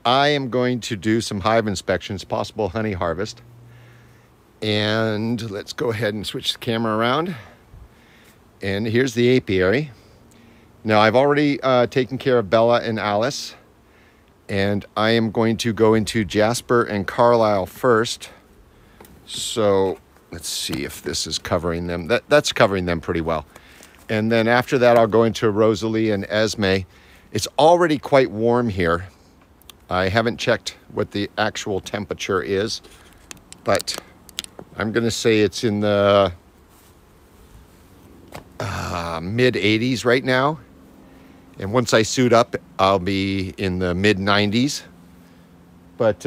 I am going to do some hive inspections, possible honey harvest. And let's go ahead and switch the camera around. And here's the apiary. Now I've already taken care of Bella and Alice. And I am going to go into Jasper and Carlisle first. So let's see if this is covering them. That's covering them pretty well. And then after that, I'll go into Rosalie and Esme. It's already quite warm here. I haven't checked what the actual temperature is, but I'm going to say it's in the mid 80s right now. And once I suit up, I'll be in the mid 90s. But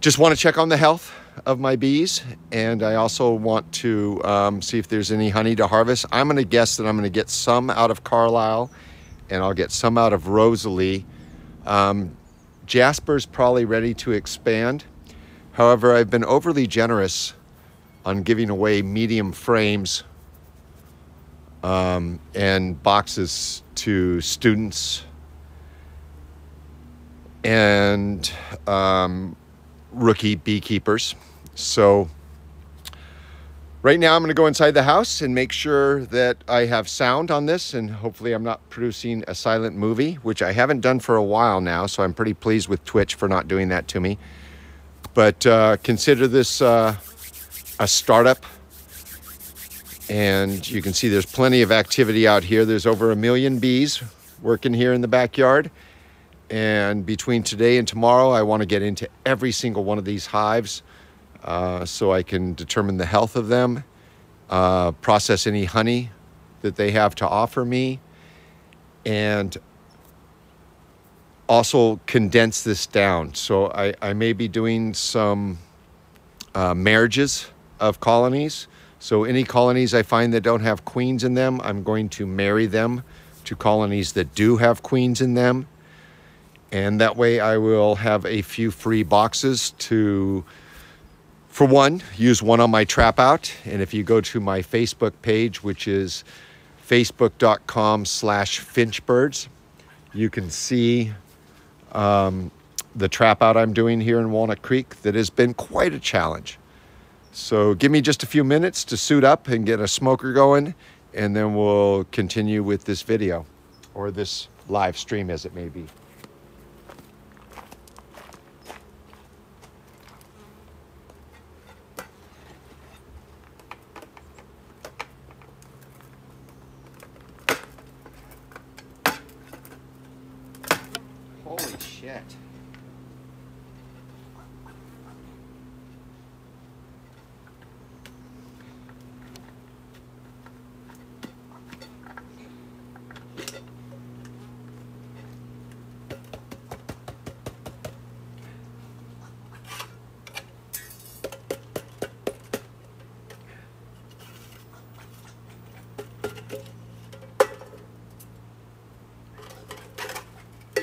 just want to check on the health of my bees. And I also want to see if there's any honey to harvest. I'm going to guess that I'm going to get some out of Carlisle and I'll get some out of Rosalie. Jasper's probably ready to expand. However, I've been overly generous on giving away medium frames and boxes to students and rookie beekeepers. So right now I'm going to go inside the house and make sure that I have sound on this, and hopefully I'm not producing a silent movie, which I haven't done for a while now, so I'm pretty pleased with Twitch for not doing that to me. But consider this a startup, and you can see there's plenty of activity out here. There's over 1 million bees working here in the backyard, and between today and tomorrow I want to get into every single one of these hives so I can determine the health of them, process any honey that they have to offer me, and also condense this down. So I may be doing some marriages of colonies. So any colonies I find that don't have queens in them, I'm going to marry them to colonies that do have queens in them. And that way I will have a few free boxes to, for one, use one on my trap out. And if you go to my Facebook page, which is facebook.com/finchbirds, you can see the trap out I'm doing here in Walnut Creek that has been quite a challenge. So give me just a few minutes to suit up and get a smoker going, and then we'll continue with this video, or this live stream as it may be. Holy shit.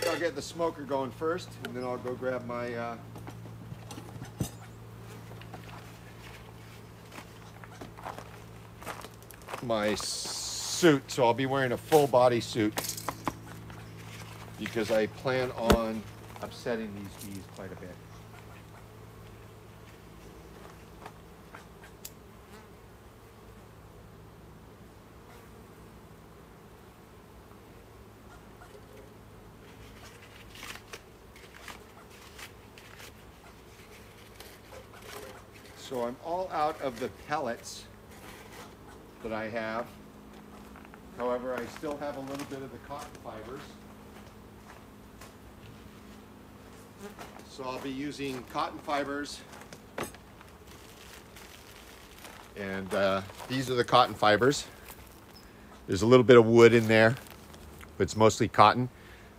I'll get the smoker going first, and then I'll go grab my my suit. So I'll be wearing a full body suit because I plan on upsetting these bees quite a bit. So I'm all out of the pellets that I have. However, I still have a little bit of the cotton fibers. So I'll be using cotton fibers. And these are the cotton fibers. There's a little bit of wood in there, but it's mostly cotton.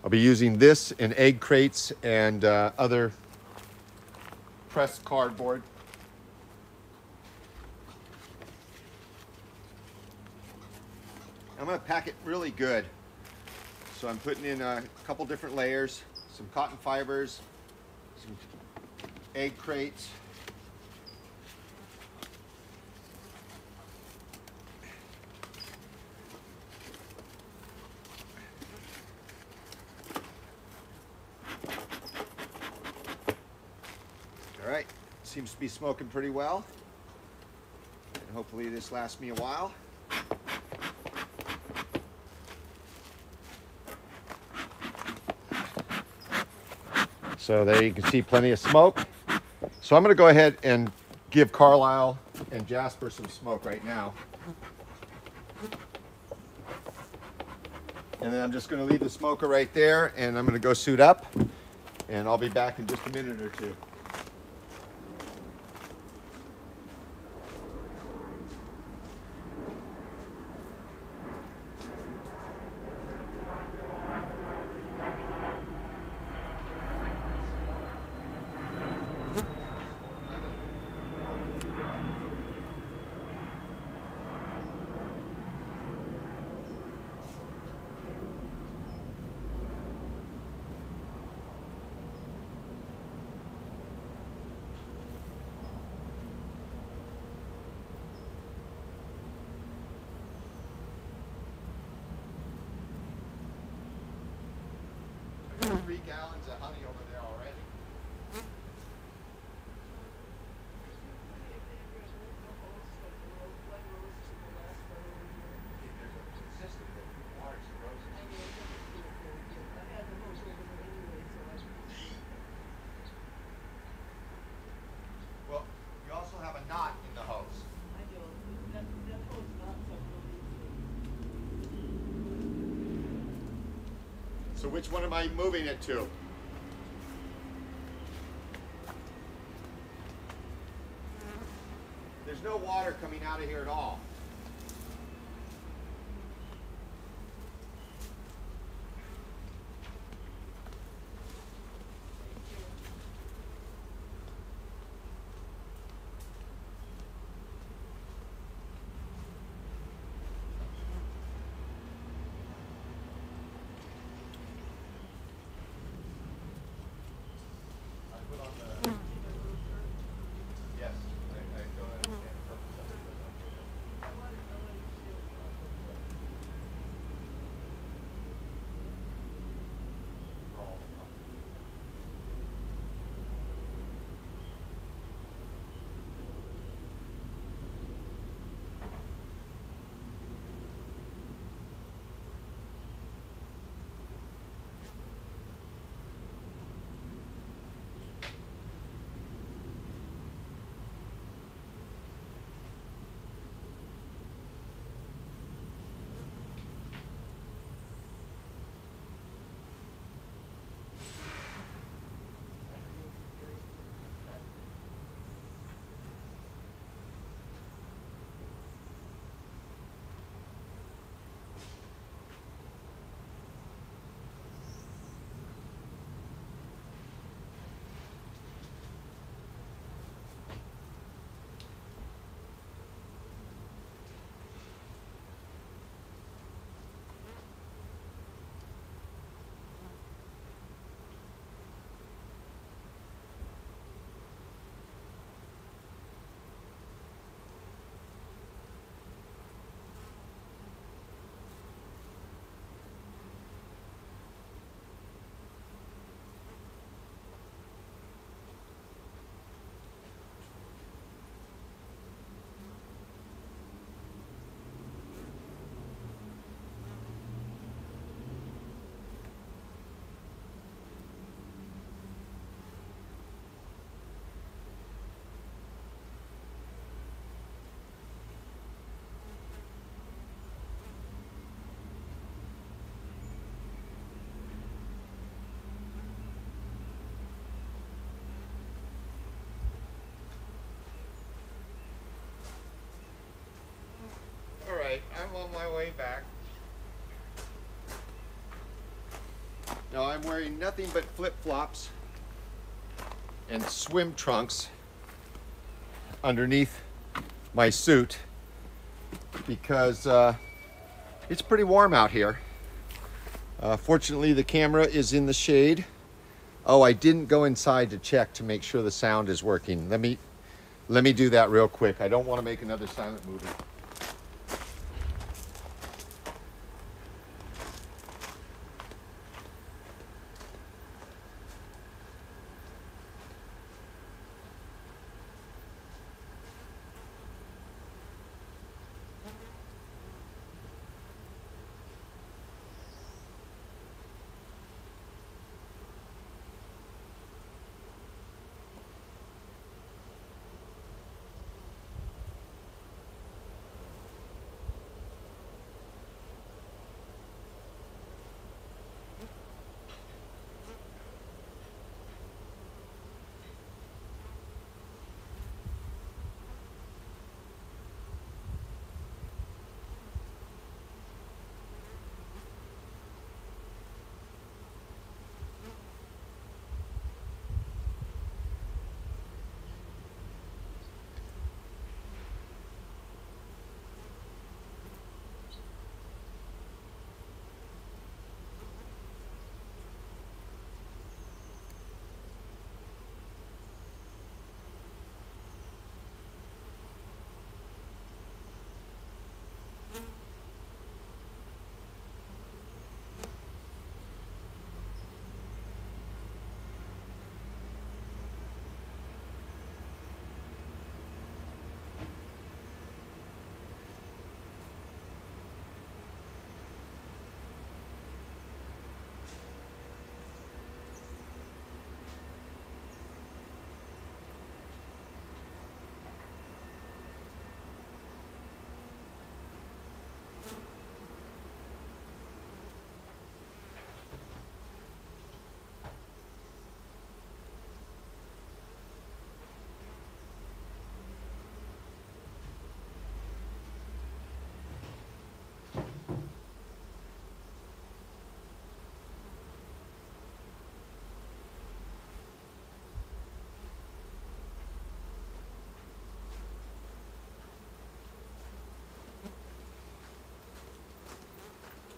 I'll be using this in egg crates and other pressed cardboard. I'm going to pack it really good. So I'm putting in a couple different layers, some cotton fibers, some egg crates, seems to be smoking pretty well. And hopefully this lasts me a while. So there you can see plenty of smoke. So I'm going to go ahead and give Carlisle and Jasper some smoke right now. And then I'm just going to leave the smoker right there, and I'm going to go suit up, and I'll be back in just a minute or two. There's 3 gallons of honey over there already. Well, you also have a knot in the hose. I do. That hose knots up really easily. So which one am I moving it to? There's no water coming out of here at all. Yes, I don't understand the purpose of it. Alright, I'm on my way back. Now I'm wearing nothing but flip-flops and swim trunks underneath my suit because it's pretty warm out here. Fortunately, the camera is in the shade. Oh, I didn't go inside to check to make sure the sound is working. Let me do that real quick. I don't want to make another silent movie.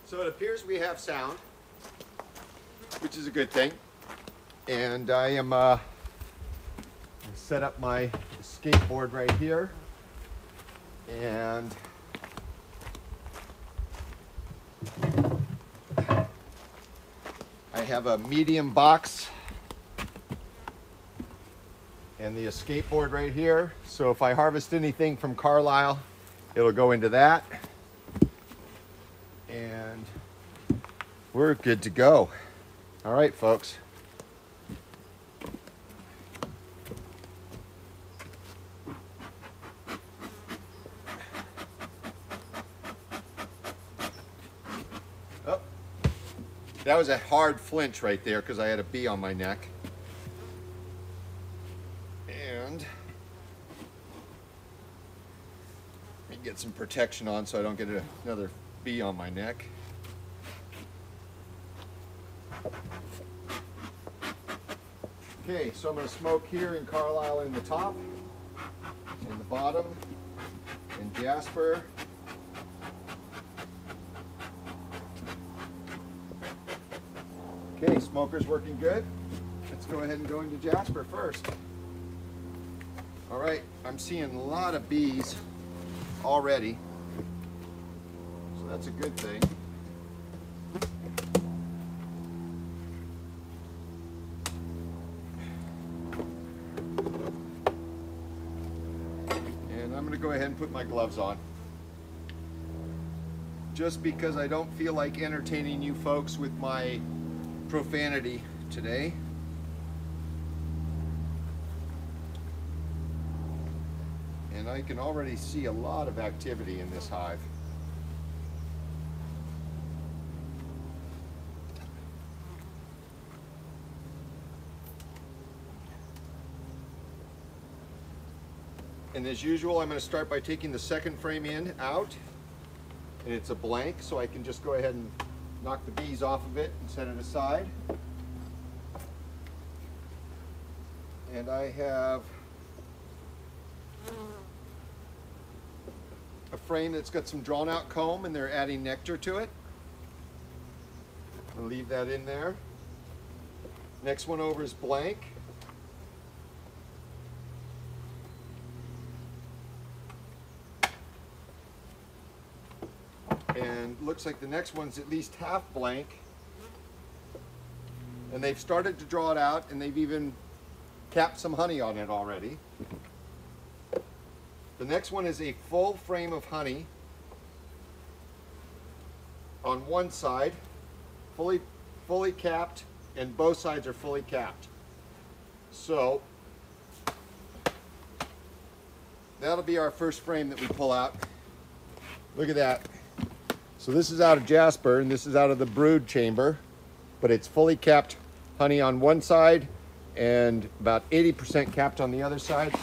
So it appears we have sound, which is a good thing. And I am set up my skateboard right here. And I have a medium box and the escape board right here. So if I harvest anything from Carlisle, it'll go into that. And we're good to go. All right, folks. Oh, that was a hard flinch right there because I had a bee on my neck. And let me get some protection on so I don't get another bee on my neck. Okay, so I'm going to smoke here in Carlisle in the top, in the bottom, in Jasper. Okay, smoker's working good. Let's go ahead and go into Jasper first. All right, I'm seeing a lot of bees already, so that's a good thing. And I'm going to go ahead and put my gloves on, just because I don't feel like entertaining you folks with my profanity today. And I can already see a lot of activity in this hive. And as usual, I'm going to start by taking the second frame in out, and it's a blank, so I can just go ahead and knock the bees off of it and set it aside. And I have a frame that's got some drawn out comb, and they're adding nectar to it. I'll leave that in there. Next one over is blank. And looks like the next one's at least half blank. And they've started to draw it out, and they've even capped some honey on it already. The next one is a full frame of honey on one side, fully capped, and both sides are fully capped. So that'll be our first frame that we pull out. Look at that. So this is out of Jasper, and this is out of the brood chamber, but it's fully capped honey on one side and about 80% capped on the other side.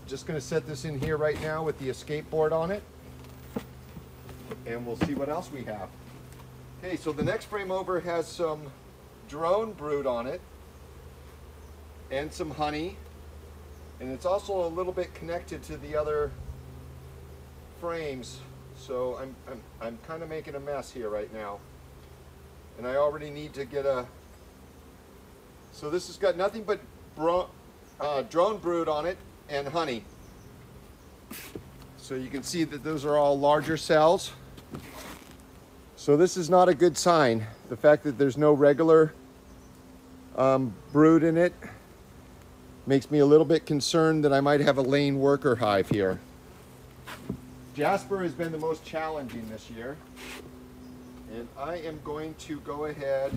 Just going to set this in here right now with the escape board on it, and we'll see what else we have. Okay, so the next frame over has some drone brood on it and some honey, and it's also a little bit connected to the other frames. So I'm kind of making a mess here right now, and I already need to get a. So this has got nothing but drone brood on it and honey. So you can see that those are all larger cells. So this is not a good sign. The fact that there's no regular brood in it makes me a little bit concerned that I might have a lane worker hive here. Jasper has been the most challenging this year, and I am going to go ahead,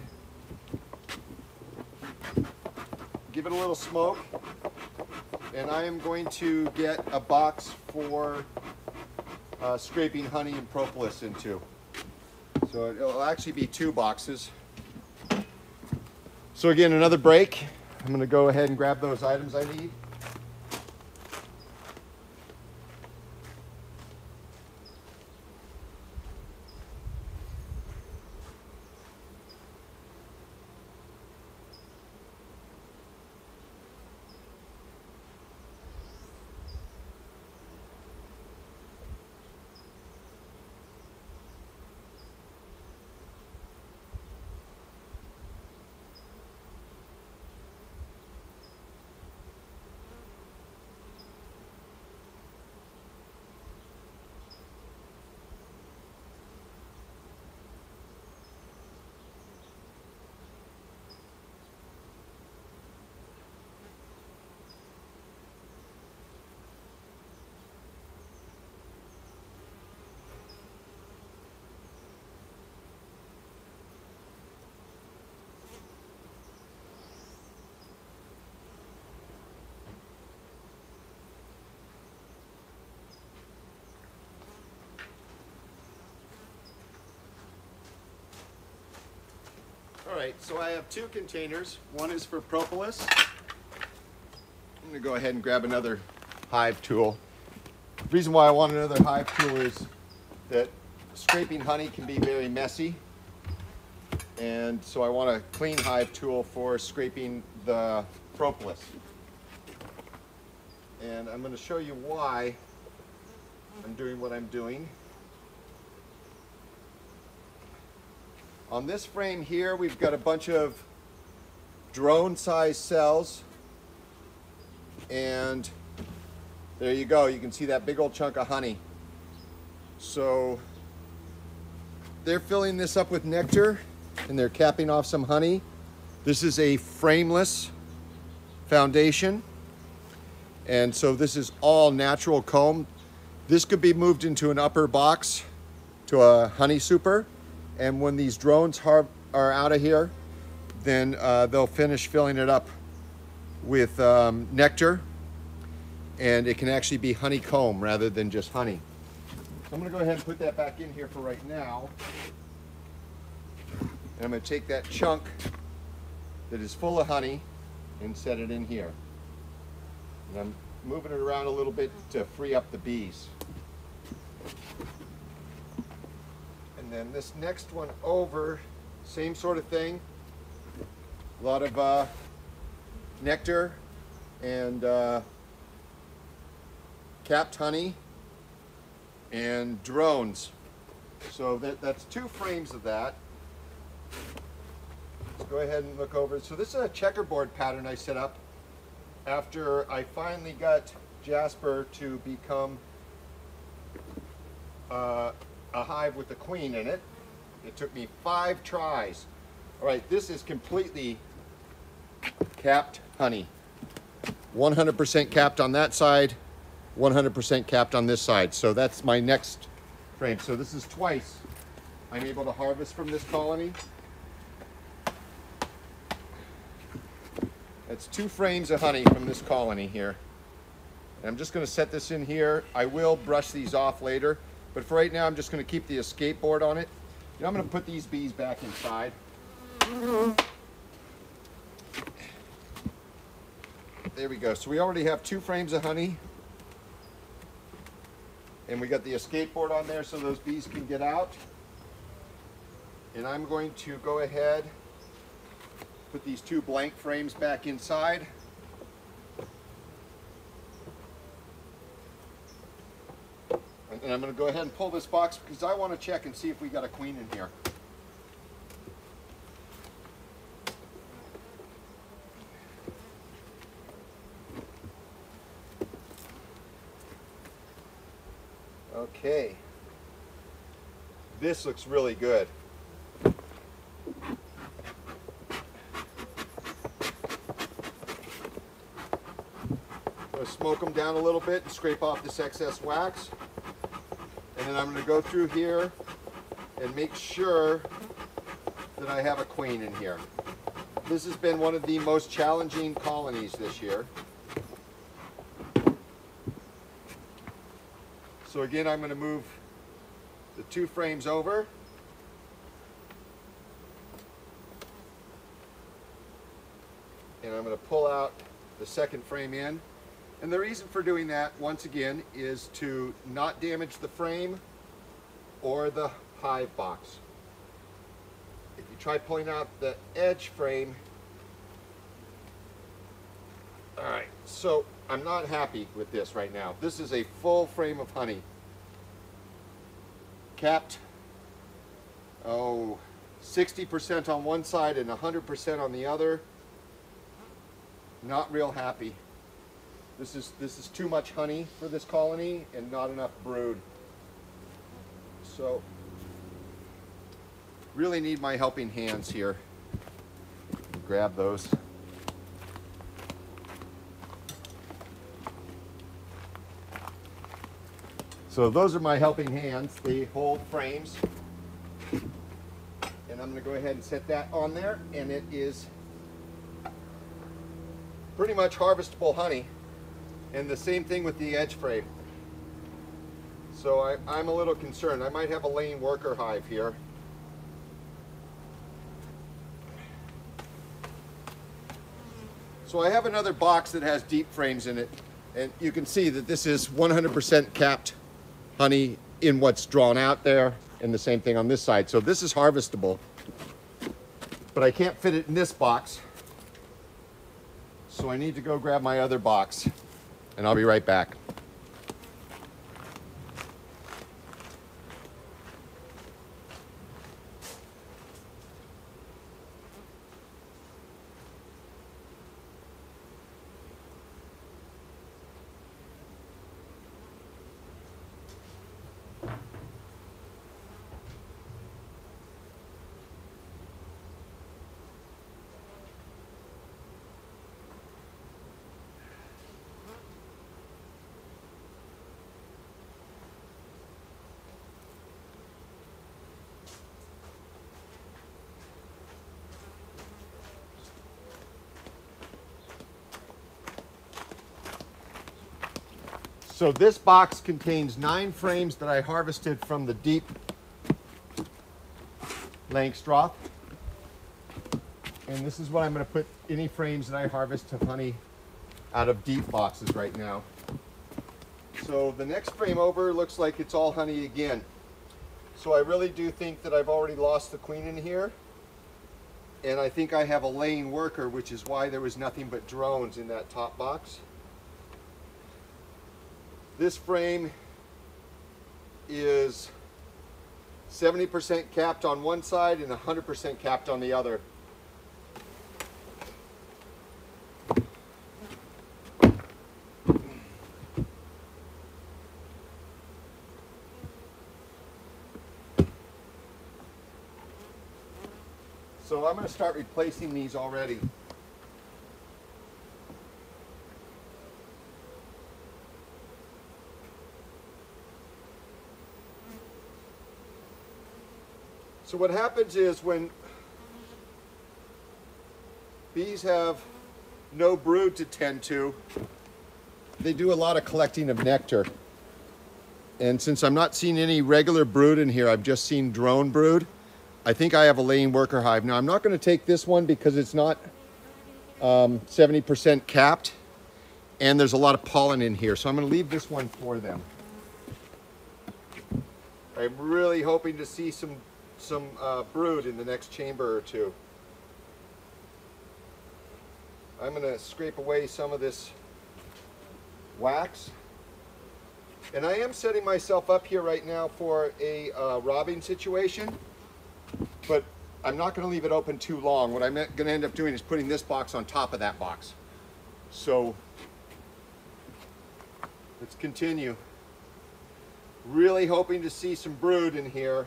give it a little smoke, and I am going to get a box for scraping honey and propolis into. So it'll actually be 2 boxes. So again, another break. I'm going to go ahead and grab those items I need. All right, so I have two containers. One is for propolis. I'm gonna go ahead and grab another hive tool. The reason why I want another hive tool is that scraping honey can be very messy. And so I want a clean hive tool for scraping the propolis. And I'm gonna show you why I'm doing what I'm doing. On this frame here, we've got a bunch of drone-sized cells, and there you go. You can see that big old chunk of honey. So they're filling this up with nectar, and they're capping off some honey. This is a frameless foundation, and so this is all natural comb. This could be moved into an upper box to a honey super. And when these drones are out of here, then they'll finish filling it up with nectar, and it can actually be honeycomb rather than just honey. So I'm gonna go ahead and put that back in here for right now. And I'm gonna take that chunk that is full of honey and set it in here. And I'm moving it around a little bit to free up the bees. And then this next one over, same sort of thing. A lot of nectar and capped honey and drones. So that's two frames of that. Let's go ahead and look over. So this is a checkerboard pattern I set up after I finally got Jasper to become a hive with a queen in it. It took me 5 tries. All right, this is completely capped honey. 100% capped on that side, 100% capped on this side. So that's my next frame. So this is twice I'm able to harvest from this colony. That's 2 frames of honey from this colony here. And I'm just going to set this in here. I will brush these off later. But for right now, I'm just going to keep the escape board on it. Now I'm going to put these bees back inside. There we go. So we already have 2 frames of honey. And we got the escape board on there so those bees can get out. And I'm going to go ahead, put these 2 blank frames back inside. And I'm going to go ahead and pull this box because I want to check and see if we got a queen in here. Okay. This looks really good. I'm going to smoke them down a little bit and scrape off this excess wax. And then I'm going to go through here and make sure that I have a queen in here. This has been one of the most challenging colonies this year. So again, I'm going to move the 2 frames over. And I'm going to pull out the second frame in. And the reason for doing that, once again, is to not damage the frame or the hive box. If you try pulling out the edge frame, all right, so I'm not happy with this right now. This is a full frame of honey. Capped, 60% on one side and 100% on the other. Not real happy. This is too much honey for this colony and not enough brood. So really need my helping hands here. Grab those. So those are my helping hands. They hold frames. And I'm going to go ahead and set that on there, and it is pretty much harvestable honey. And the same thing with the edge frame. So I'm a little concerned. I might have a lane worker hive here. So I have another box that has deep frames in it, and you can see that this is 100% capped honey in what's drawn out there, and the same thing on this side. So this is harvestable, but I can't fit it in this box. So I need to go grab my other box, and I'll be right back. So this box contains 9 frames that I harvested from the deep Langstroth. And this is what I'm going to put any frames that I harvest of honey out of deep boxes right now. So the next frame over looks like it's all honey again. So I really do think that I've already lost the queen in here. And I think I have a laying worker, which is why there was nothing but drones in that top box. This frame is 70% capped on one side and 100% capped on the other. So I'm going to start replacing these already. So what happens is when bees have no brood to tend to, they do a lot of collecting of nectar. And since I'm not seeing any regular brood in here, I've just seen drone brood, I think I have a laying worker hive. Now I'm not going to take this one because it's not 70% capped and there's a lot of pollen in here. So I'm going to leave this one for them. I'm really hoping to see some brood in the next chamber or two. I'm going to scrape away some of this wax. And I am setting myself up here right now for a robbing situation, but I'm not going to leave it open too long. What I'm going to end up doing is putting this box on top of that box. So let's continue. Really hoping to see some brood in here.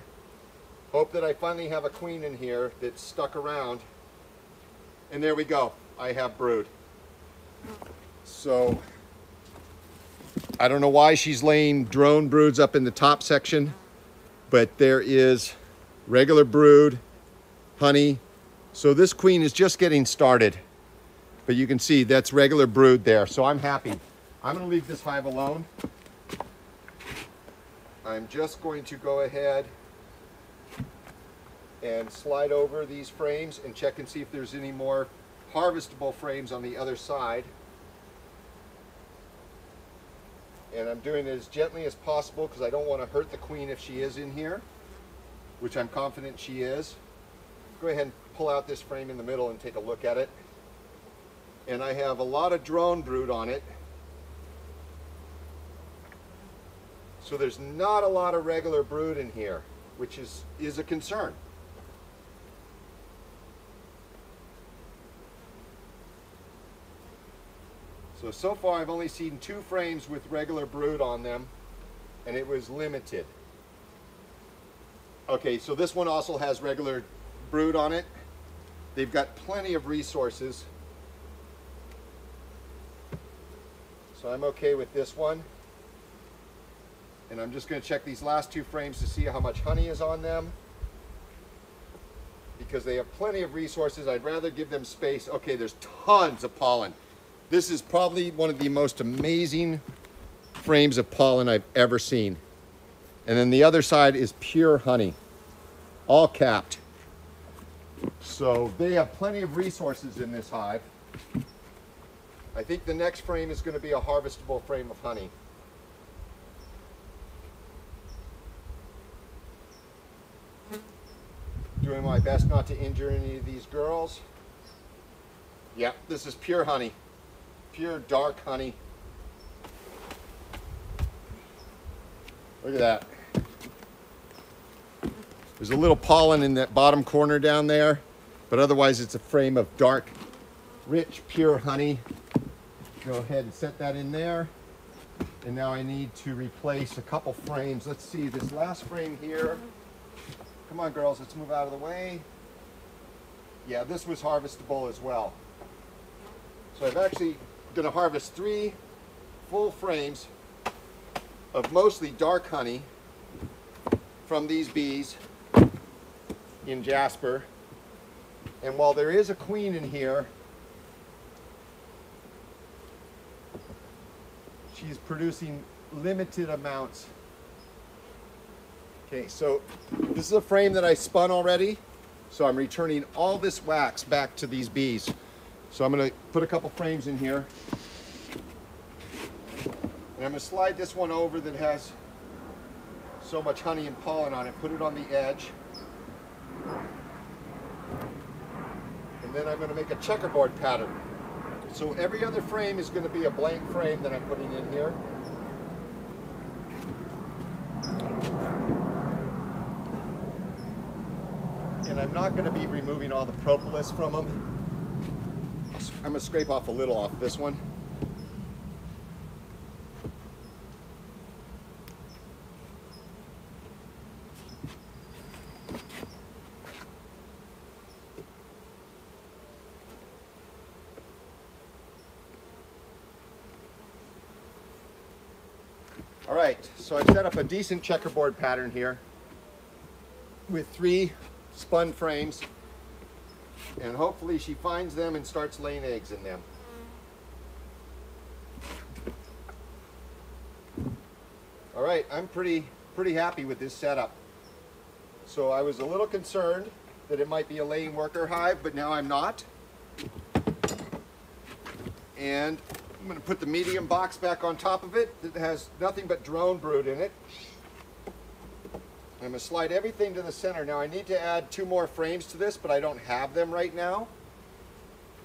Hope that I finally have a queen in here that's stuck around. And there we go. I have brood. So I don't know why she's laying drone broods up in the top section, but there is regular brood, honey. So this queen is just getting started. But you can see that's regular brood there. So I'm happy. I'm going to leave this hive alone. I'm just going to go ahead and slide over these frames and check and see if there's any more harvestable frames on the other side. And I'm doing it as gently as possible because I don't want to hurt the queen if she is in here, which I'm confident she is. Go ahead and pull out this frame in the middle and take a look at it. And I have a lot of drone brood on it. So there's not a lot of regular brood in here, which is a concern. So far I've only seen 2 frames with regular brood on them, and it was limited. Okay, so this one also has regular brood on it. They've got plenty of resources. So I'm okay with this one. And I'm just going to check these last 2 frames to see how much honey is on them. Because they have plenty of resources, I'd rather give them space. Okay, there's tons of pollen. This is probably one of the most amazing frames of pollen I've ever seen. And then the other side is pure honey, all capped. So they have plenty of resources in this hive. I think the next frame is going to be a harvestable frame of honey. Doing my best not to injure any of these girls. Yep, this is pure honey. Pure dark honey. Look at that. There's a little pollen in that bottom corner down there, but otherwise it's a frame of dark, rich, pure honey. Go ahead and set that in there. And now I need to replace a couple frames. Let's see, this last frame here. Come on, girls, let's move out of the way. Yeah, this was harvestable as well. So I've actually going to harvest 3 full frames of mostly dark honey from these bees in Jasper. And while there is a queen in here, she's producing limited amounts. Okay, so this is a frame that I spun already, so I'm returning all this wax back to these bees. So I'm going to put a couple frames in here, and I'm going to slide this one over that has so much honey and pollen on it, put it on the edge, and then I'm going to make a checkerboard pattern. So every other frame is going to be a blank frame that I'm putting in here. And I'm not going to be removing all the propolis from them. I'm going to scrape off a little off this one. All right, so I've set up a decent checkerboard pattern here with 3 spun frames, and hopefully she finds them and starts laying eggs in them. All right, I'm pretty happy with this setup. So I was a little concerned that it might be a laying worker hive, but now I'm not. And I'm going to put the medium box back on top of it that has nothing but drone brood in it. I'm going to slide everything to the center. Now I need to add 2 more frames to this, but I don't have them right now.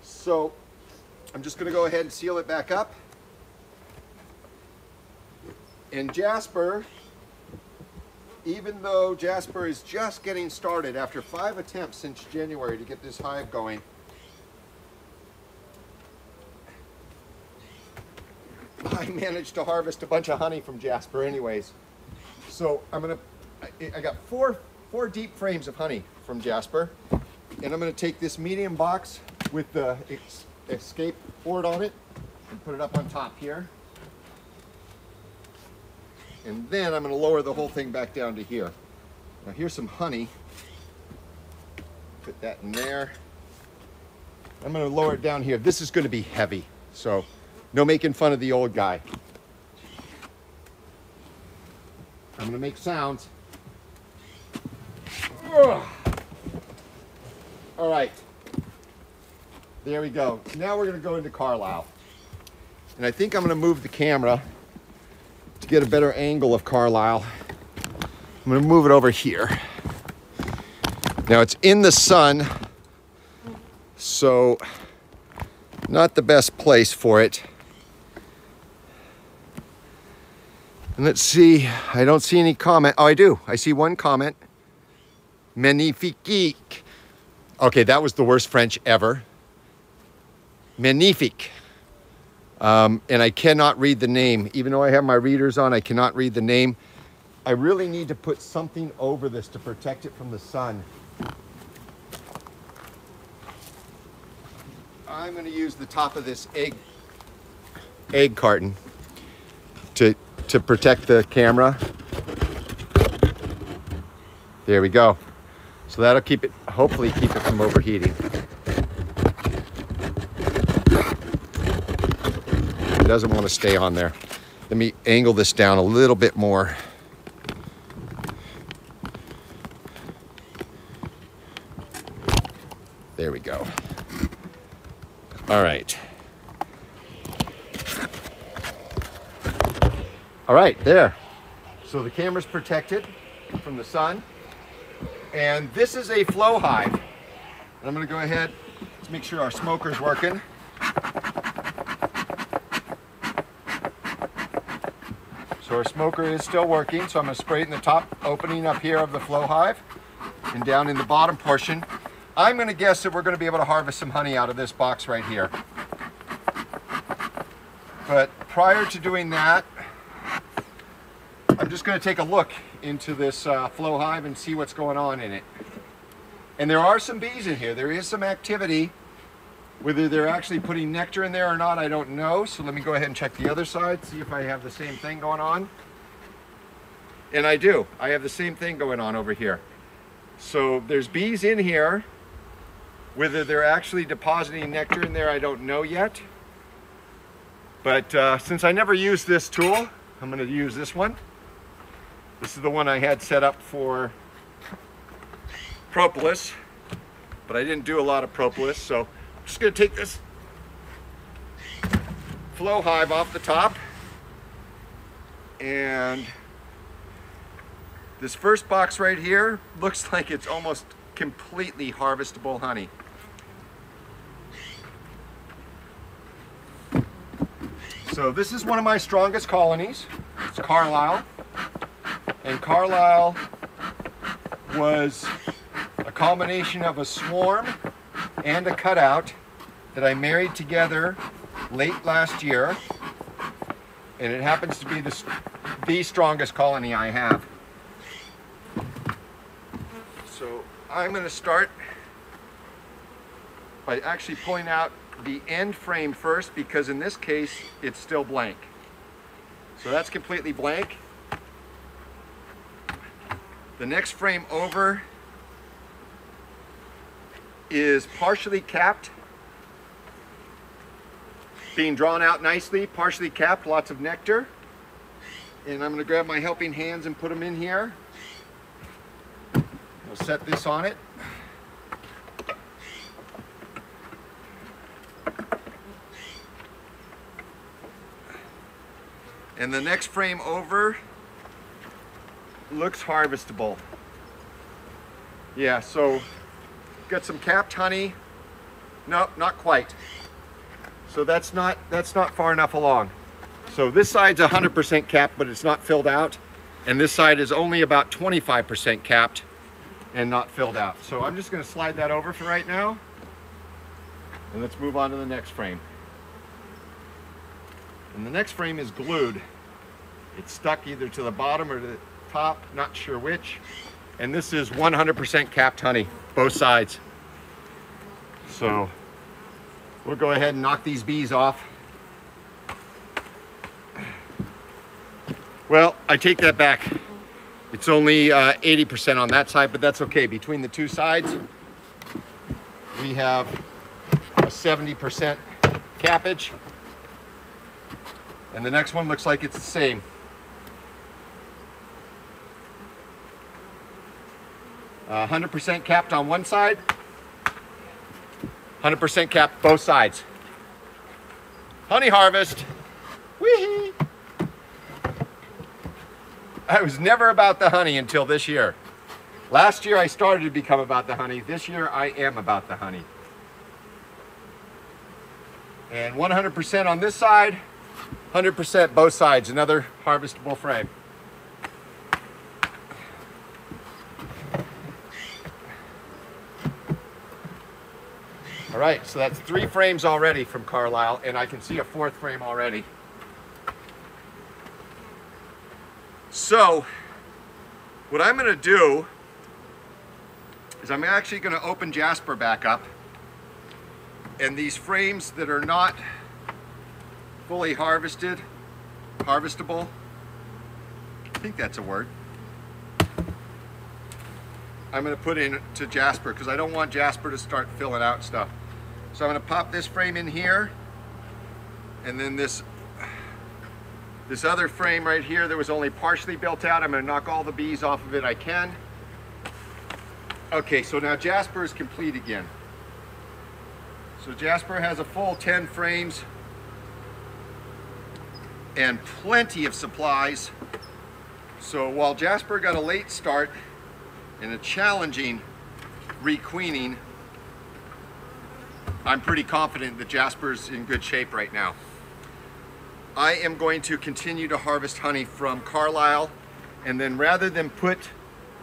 So I'm just going to go ahead and seal it back up. And Jasper, even though Jasper is just getting started after 5 attempts since January to get this hive going, I managed to harvest a bunch of honey from Jasper anyways. So I got four deep frames of honey from Jasper, and I'm going to take this medium box with the escape board on it and put it up on top here. And then I'm going to lower the whole thing back down to here. Now here's some honey. Put that in there. I'm going to lower it down here. This is going to be heavy, so no making fun of the old guy. I'm going to make sounds. Ugh. All right. There we go. Now we're going to go into Carlisle. And I think I'm going to move the camera to get a better angle of Carlisle. I'm going to move it over here. Now it's in the sun, so not the best place for it. And let's see, I don't see any comment. Oh, I do. I see one comment. Magnifique. Okay, that was the worst French ever. Magnifique. And I cannot read the name. Even though I have my readers on, I cannot read the name. I really need to put something over this to protect it from the sun. I'm going to use the top of this egg carton to protect the camera. There we go. So that'll keep it, hopefully keep it from overheating. It doesn't want to stay on there. Let me angle this down a little bit more. There we go. All right. All right, there. So the camera's protected from the sun. And this is a flow hive. And I'm gonna go ahead, let's make sure our smoker's working. So our smoker is still working, so I'm gonna spray it in the top opening up here of the flow hive and down in the bottom portion. I'm gonna guess that we're gonna be able to harvest some honey out of this box right here. But prior to doing that, I'm just gonna take a look into this flow hive and see what's going on in it. And there are some bees in here. There is some activity. Whether they're actually putting nectar in there or not, I don't know. So let me go ahead and check the other side, see if I have the same thing going on. And I do. I have the same thing going on over here. So there's bees in here. Whether they're actually depositing nectar in there, I don't know yet. But since I never used this tool, I'm going to use this one. This is the one I had set up for propolis, but I didn't do a lot of propolis, so I'm just going to take this flow hive off the top, and this first box right here looks like it's almost completely harvestable honey. So this is one of my strongest colonies. It's Carlisle, and Carlisle was a combination of a swarm and a cutout that I married together late last year, and it happens to be the strongest colony I have. So I'm going to start by actually pulling out the end frame first, because in this case it's still blank. So that's completely blank. The next frame over is partially capped, being drawn out nicely, partially capped, lots of nectar. And I'm going to grab my helping hands and put them in here. We'll set this on it. And the next frame over looks harvestable. Yeah, so got some capped honey. Nope, not quite. So that's not far enough along. So this side's 100% capped, but it's not filled out. And this side is only about 25% capped and not filled out. So I'm just going to slide that over for right now. And let's move on to the next frame. And the next frame is glued. It's stuck either to the bottom or to the top, not sure which. And this is 100% capped honey, both sides. So we'll go ahead and knock these bees off. Well, I take that back. It's only 80% on that side, but that's okay. Between the two sides, we have a 70% cappage. And the next one looks like it's the same. Uh, 100% capped on one side, 100% capped both sides. Honey harvest. Whee! I was never about the honey until this year. Last year I started to become about the honey. This year I am about the honey. And 100% on this side, 100% both sides, another harvestable frame. All right, so that's 3 frames already from Carlisle, and I can see a 4th frame already. So what I'm going to do is I'm actually going to open Jasper back up, and these frames that are not fully harvestable, I think that's a word, I'm going to put into Jasper, because I don't want Jasper to start filling out stuff. So I'm going to pop this frame in here, and then this other frame right here that was only partially built out, I'm going to knock all the bees off of it I can. Okay, so now Jasper is complete again. So Jasper has a full 10 frames and plenty of supplies. So while Jasper got a late start and a challenging requeening, I'm pretty confident that Jasper's in good shape right now. I am going to continue to harvest honey from Carlisle, and then rather than put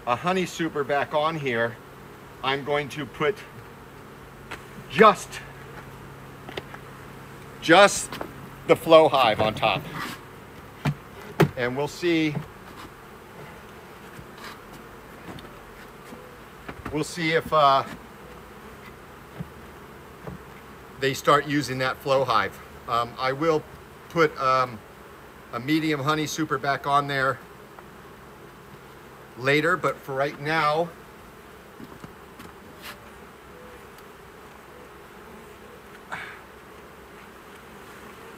a honey super back on here, I'm going to put just the flow hive on top. And we'll see if they start using that flow hive. I will put a medium honey super back on there later, but for right now,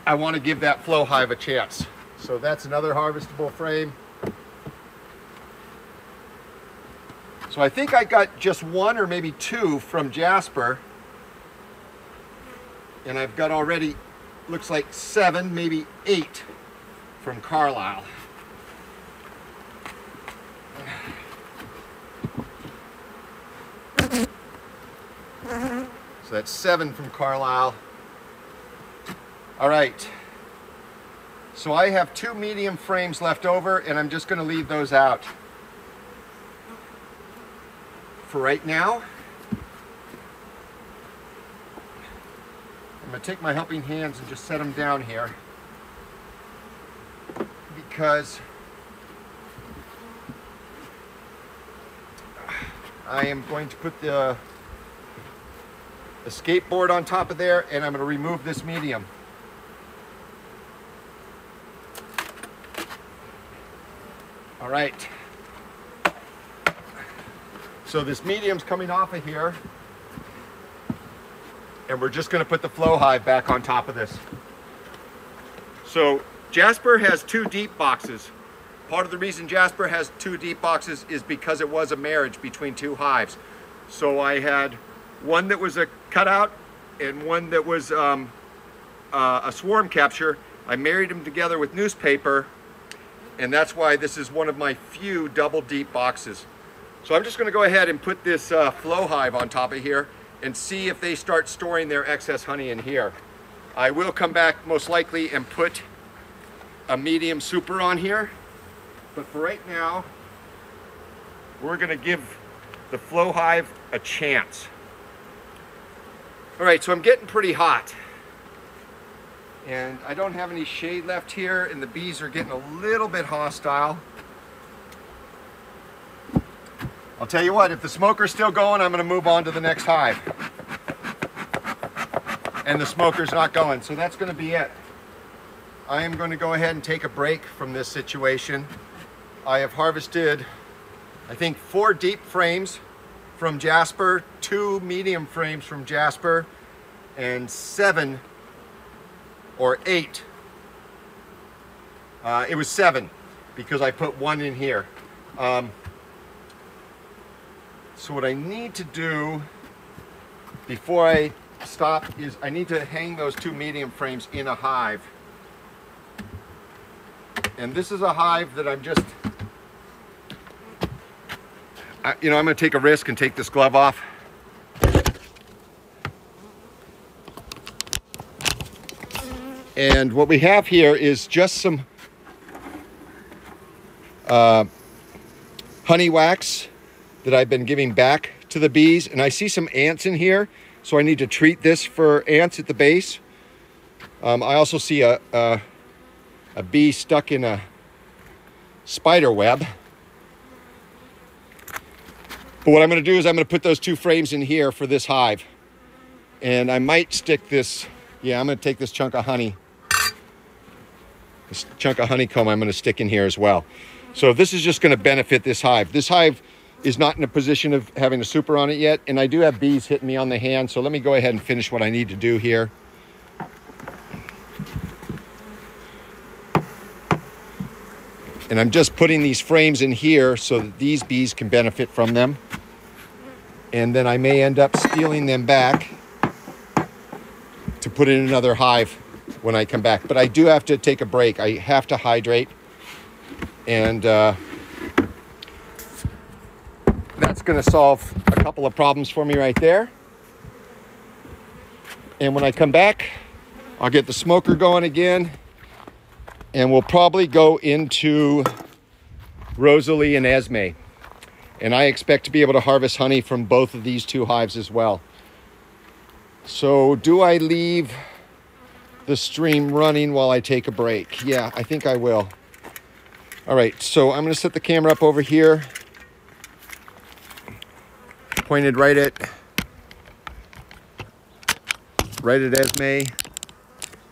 I want to give that flow hive a chance. So that's another harvestable frame. So I think I got just one or maybe two from Jasper, and I've got already, looks like 7, maybe 8 from Carlisle. So that's 7 from Carlisle. All right, so I have 2 medium frames left over, and I'm just going to leave those out for right now. I'm going to take my helping hands and just set them down here, because I am going to put the skateboard on top of there, and I'm going to remove this medium. All right, so this medium's coming off of here, and we're just going to put the flow hive back on top of this. So Jasper has 2 deep boxes. Part of the reason Jasper has 2 deep boxes is because it was a marriage between 2 hives. So I had one that was a cutout and one that was a swarm capture. I married them together with newspaper, and that's why this is one of my few double deep boxes. So I'm just going to go ahead and put this flow hive on top of here and see if they start storing their excess honey in here. I will come back most likely and put a medium super on here, but for right now, we're going to give the flow hive a chance. All right, so I'm getting pretty hot, and I don't have any shade left here, and the bees are getting a little bit hostile. I'll tell you what, if the smoker's still going, I'm going to move on to the next hive. And the smoker's not going, so that's going to be it. I am going to go ahead and take a break from this situation. I have harvested, I think, 4 deep frames from Jasper, 2 medium frames from Jasper, and 7 or 8. It was 7 because I put 1 in here. So what I need to do before I stop is I need to hang those 2 medium frames in a hive. And this is a hive that I'm just, you know, I'm going to take a risk and take this glove off. And what we have here is just some honey wax that I've been giving back to the bees. And I see some ants in here, so I need to treat this for ants at the base. I also see a bee stuck in a spider web. But what I'm going to do is I'm going to put those 2 frames in here for this hive. And I might stick this, yeah, I'm going to take this chunk of honey. This chunk of honeycomb I'm going to stick in here as well. So this is just going to benefit this hive. This hive is not in a position of having a super on it yet, and I do have bees hitting me on the hand, so let me go ahead and finish what I need to do here. And I'm just putting these frames in here so that these bees can benefit from them. And then I may end up stealing them back to put in another hive. when I come back. But I do have to take a break. I have to hydrate. And that's going to solve a couple of problems for me right there. And when I come back, I'll get the smoker going again. And we'll probably go into Rosalie and Esme. And I expect to be able to harvest honey from both of these two hives as well. So do I leave the stream running while I take a break? Yeah, I think I will. All right, so I'm going to set the camera up over here, pointed right at Esme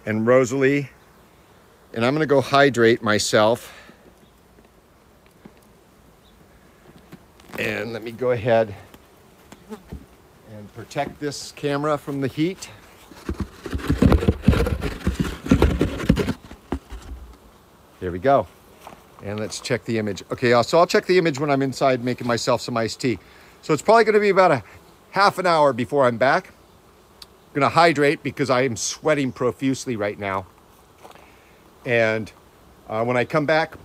and Rosalie, and I'm going to go hydrate myself. And let me go ahead and protect this camera from the heat. There we go. And let's check the image. Okay, so I'll check the image when I'm inside making myself some iced tea. So it's probably going to be about a half an hour before I'm back. I'm going to hydrate because I am sweating profusely right now. And when I come back,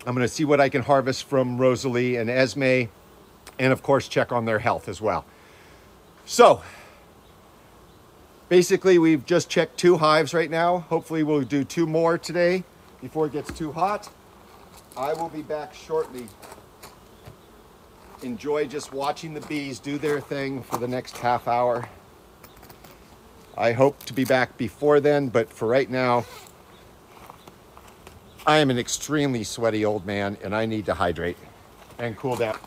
I'm going to see what I can harvest from Rosalie and Esme, and of course check on their health as well. So basically we've just checked 2 hives right now. Hopefully we'll do 2 more today before it gets too hot. I will be back shortly. Enjoy just watching the bees do their thing for the next half hour. I hope to be back before then, but for right now, I am an extremely sweaty old man and I need to hydrate and cool down.